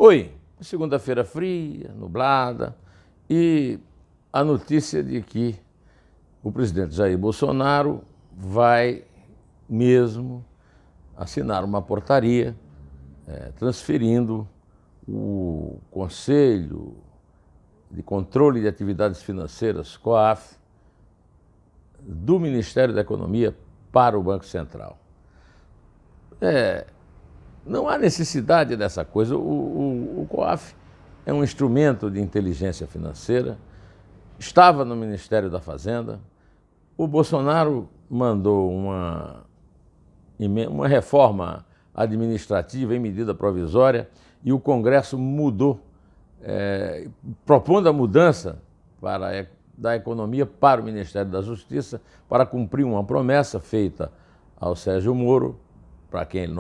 Oi, segunda-feira fria, nublada, e a notícia de que o presidente Jair Bolsonaro vai mesmo assinar uma portaria transferindo o Conselho de Controle de Atividades Financeiras, COAF, do Ministério da Economia para o Banco Central. Não há necessidade dessa coisa. O COAF é um instrumento de inteligência financeira, estava no Ministério da Fazenda. O Bolsonaro mandou uma reforma administrativa em medida provisória e o Congresso mudou, propondo a mudança da economia para o Ministério da Justiça para cumprir uma promessa feita ao Sérgio Moro, para quem ele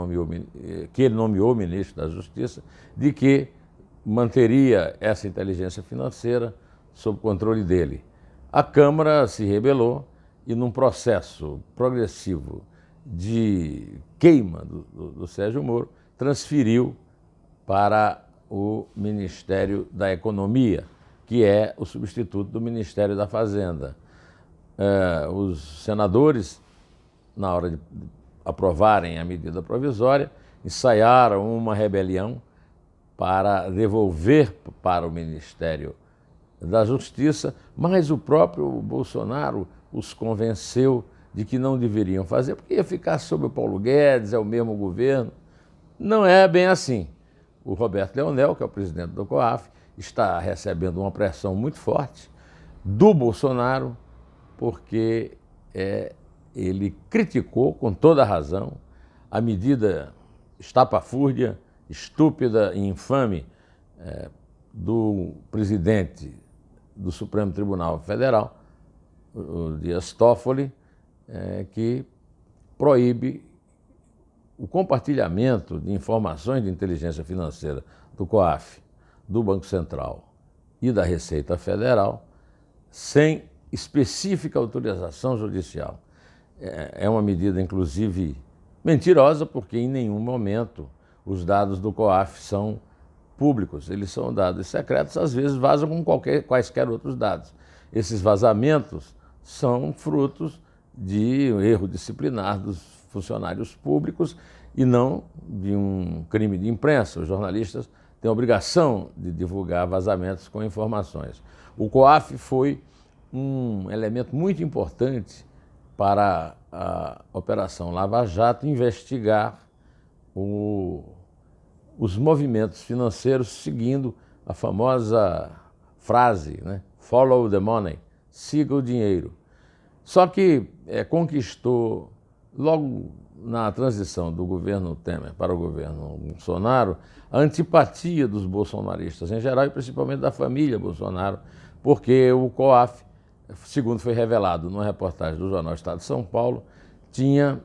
nomeou ministro da Justiça, de que manteria essa inteligência financeira sob controle dele. A Câmara se rebelou e, num processo progressivo de queima do Sérgio Moro, transferiu para o Ministério da Economia, que é o substituto do Ministério da Fazenda. Os senadores, na hora de aprovarem a medida provisória, ensaiaram uma rebelião para devolver para o Ministério da Justiça, mas o próprio Bolsonaro os convenceu de que não deveriam fazer, porque ia ficar sob o Paulo Guedes, é o mesmo governo. Não é bem assim. O Roberto Leonel, que é o presidente do COAF, está recebendo uma pressão muito forte do Bolsonaro, porque ele criticou, com toda a razão, a medida estapafúrdia, estúpida e infame do presidente do Supremo Tribunal Federal, o Dias Toffoli, que proíbe o compartilhamento de informações de inteligência financeira do COAF, do Banco Central e da Receita Federal, sem específica autorização judicial. É uma medida, inclusive, mentirosa, porque em nenhum momento os dados do COAF são públicos. Eles são dados secretos, às vezes vazam com quaisquer outros dados. Esses vazamentos são frutos de um erro disciplinar dos funcionários públicos e não de um crime de imprensa. Os jornalistas têm a obrigação de divulgar vazamentos com informações. O COAF foi um elemento muito importante para a Operação Lava Jato investigar os movimentos financeiros seguindo a famosa frase, Follow the money, siga o dinheiro. Só que conquistou, logo na transição do governo Temer para o governo Bolsonaro, a antipatia dos bolsonaristas em geral e principalmente da família Bolsonaro, porque o COAF, segundo foi revelado numa reportagem do jornal Estado de São Paulo, tinha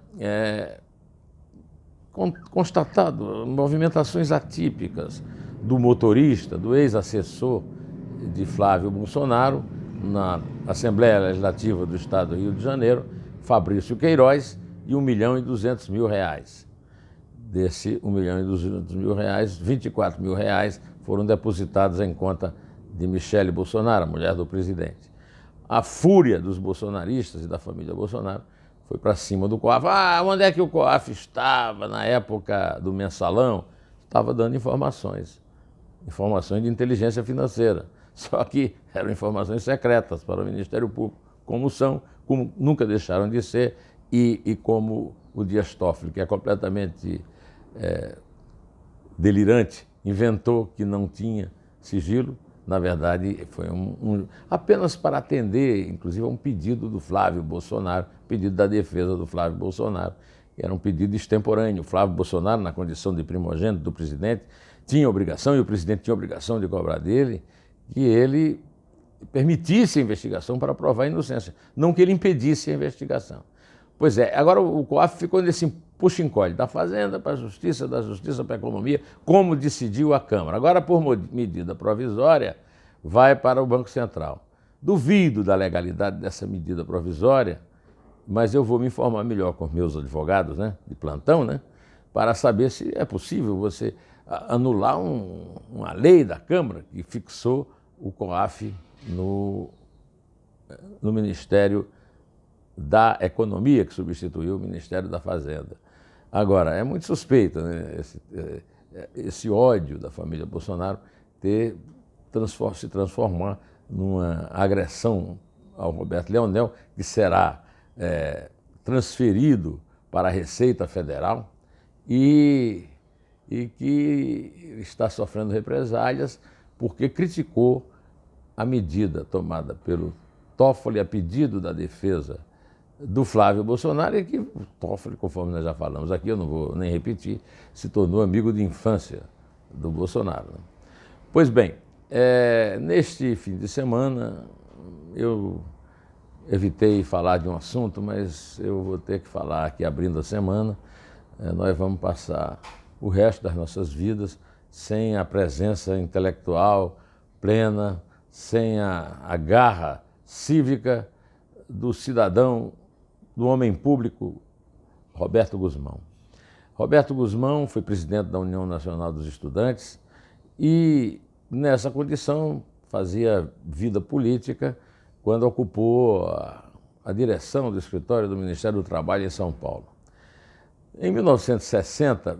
constatado movimentações atípicas do motorista, do ex-assessor de Flávio Bolsonaro, na Assembleia Legislativa do Estado do Rio de Janeiro, Fabrício Queiroz, de R$1.200.000. Desse R$1.200.000, R$24.000 foram depositados em conta de Michele Bolsonaro, a mulher do presidente. A fúria dos bolsonaristas e da família Bolsonaro foi para cima do COAF. Onde é que o COAF estava na época do mensalão? Estava dando informações de inteligência financeira. Só que eram informações secretas para o Ministério Público, como nunca deixaram de ser, e como o Dias Toffoli, que é completamente delirante, inventou que não tinha sigilo. Na verdade, foi apenas para atender, inclusive, a um pedido do Flávio Bolsonaro, pedido da defesa do Flávio Bolsonaro, que era um pedido extemporâneo. O Flávio Bolsonaro, na condição de primogênito do presidente, tinha obrigação, e o presidente tinha obrigação de cobrar dele, que ele permitisse a investigação para provar a inocência, não que ele impedisse a investigação. Pois é, agora o COAF ficou nesse puxa-encolhe, da Fazenda para a Justiça, da Justiça para a Economia, como decidiu a Câmara. Agora, por medida provisória, vai para o Banco Central. Duvido da legalidade dessa medida provisória, mas eu vou me informar melhor com meus advogados, de plantão, para saber se é possível você anular uma lei da Câmara que fixou o COAF no Ministério da Economia, que substituiu o Ministério da Fazenda. Agora, é muito suspeito, né, esse ódio da família Bolsonaro se transformar numa agressão ao Roberto Leonel, que será transferido para a Receita Federal e que está sofrendo represálias porque criticou a medida tomada pelo Toffoli a pedido da defesa do Flávio Bolsonaro, e que o Toffoli, conforme nós já falamos aqui, eu não vou nem repetir, se tornou amigo de infância do Bolsonaro, né? Pois bem, neste fim de semana eu evitei falar de um assunto, mas eu vou ter que falar aqui abrindo a semana. Nós vamos passar o resto das nossas vidas sem a presença intelectual plena, sem a garra cívica do cidadão, do homem público Roberto Guzmão. Roberto Guzmão foi presidente da União Nacional dos Estudantes e, nessa condição, fazia vida política quando ocupou a direção do escritório do Ministério do Trabalho em São Paulo. Em 1960,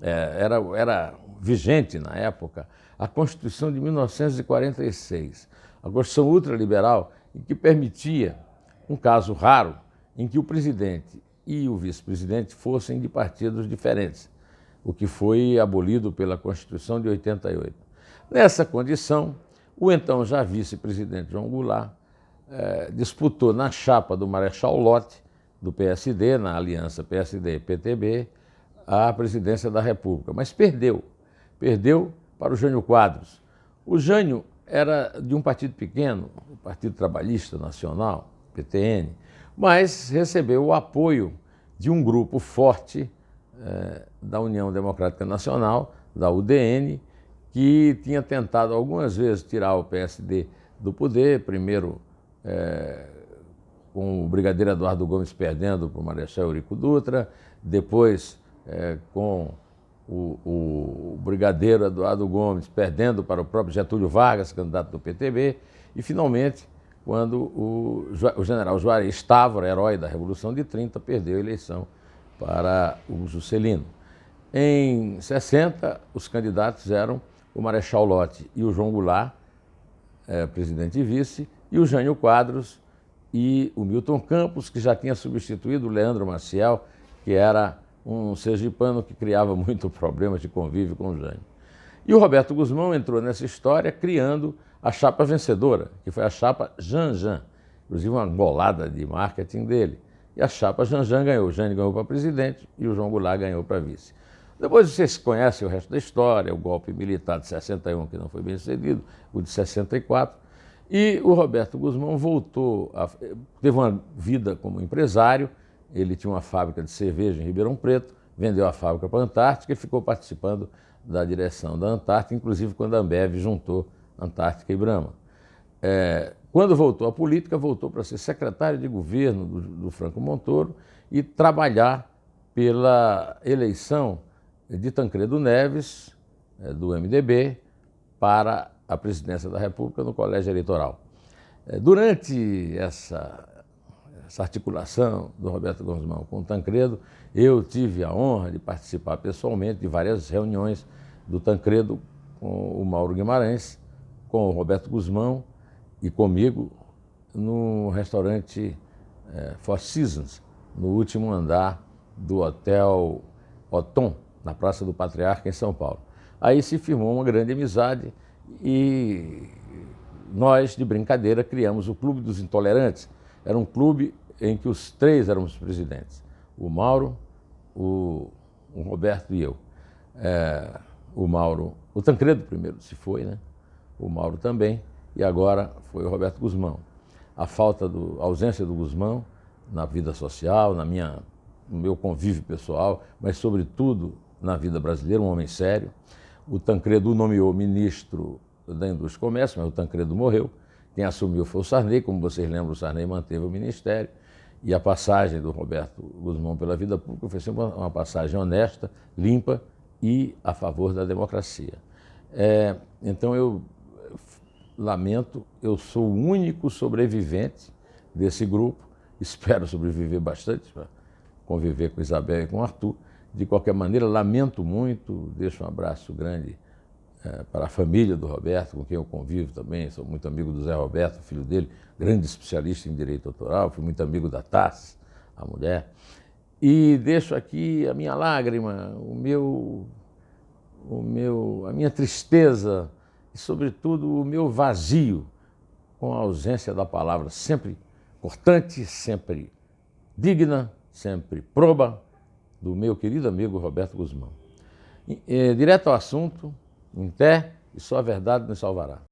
era vigente na época a Constituição de 1946, a Constituição ultraliberal, que permitia um caso raro em que o presidente e o vice-presidente fossem de partidos diferentes, o que foi abolido pela Constituição de 88. Nessa condição, o então já vice-presidente João Goulart disputou na chapa do Marechal Lott, do PSD, na aliança PSD-PTB, a presidência da República, mas perdeu para o Jânio Quadros. O Jânio era de um partido pequeno, o Partido Trabalhista Nacional, PTN, mas recebeu o apoio de um grupo forte da União Democrática Nacional, da UDN, que tinha tentado algumas vezes tirar o PSD do poder, primeiro com o brigadeiro Eduardo Gomes perdendo para o Marechal Eurico Dutra, depois com o brigadeiro Eduardo Gomes perdendo para o próprio Getúlio Vargas, candidato do PTB, e finalmente quando o general Juarez Távora, herói da Revolução de 30, perdeu a eleição para o Juscelino. Em 60, os candidatos eram o Marechal Lott e o João Goulart, presidente e vice, e o Jânio Quadros e o Milton Campos, que já tinha substituído o Leandro Maciel, que era um sergipano que criava muito problemas de convívio com o Jânio. E o Roberto Guzmão entrou nessa história criando a chapa vencedora, que foi a chapa Janjan, inclusive uma golada de marketing dele. E a chapa Janjan ganhou. O Jânio ganhou para presidente e o João Goulart ganhou para vice. Depois vocês conhecem o resto da história, o golpe militar de 61, que não foi bem sucedido, o de 64. E o Roberto Guzmão teve uma vida como empresário. Ele tinha uma fábrica de cerveja em Ribeirão Preto, vendeu a fábrica para a Antártica e ficou participando da direção da Antártica, inclusive quando a Ambev juntou Antártica e Brahma. Quando voltou à política, voltou para ser secretário de governo do Franco Montoro e trabalhar pela eleição de Tancredo Neves, do MDB, para a presidência da República no colégio eleitoral. Durante essa articulação do Roberto Guzmão com o Tancredo, eu tive a honra de participar pessoalmente de várias reuniões do Tancredo com o Mauro Guimarães, com o Roberto Guzmão e comigo no restaurante Four Seasons, no último andar do Hotel Othon, na Praça do Patriarca, em São Paulo. Aí se firmou uma grande amizade e nós, de brincadeira, criamos o Clube dos Intolerantes. Era um clube em que os três éramos presidentes, o Mauro, o Roberto e eu. O Tancredo primeiro se foi, né? O Mauro também, e agora foi o Roberto Guzmão. A ausência do Guzmão na vida social, no meu convívio pessoal, mas sobretudo na vida brasileira, um homem sério. O Tancredo o nomeou ministro da Indústria e Comércio, mas o Tancredo morreu. Quem assumiu foi o Sarney, como vocês lembram, o Sarney manteve o ministério. E a passagem do Roberto Guzmão pela vida pública foi sempre uma passagem honesta, limpa e a favor da democracia. Então eu lamento, eu sou o único sobrevivente desse grupo, espero sobreviver bastante para conviver com Isabel e com Arthur. De qualquer maneira, lamento muito, deixo um abraço grande para a família do Roberto, com quem eu convivo também, sou muito amigo do Zé Roberto, filho dele, grande especialista em direito autoral, fui muito amigo da Tassi, a mulher, e deixo aqui a minha lágrima, a minha tristeza e, sobretudo, o meu vazio com a ausência da palavra sempre cortante, sempre digna, sempre proba, do meu querido amigo Roberto Guzmão. Direto ao assunto, em pé, e só a verdade nos salvará.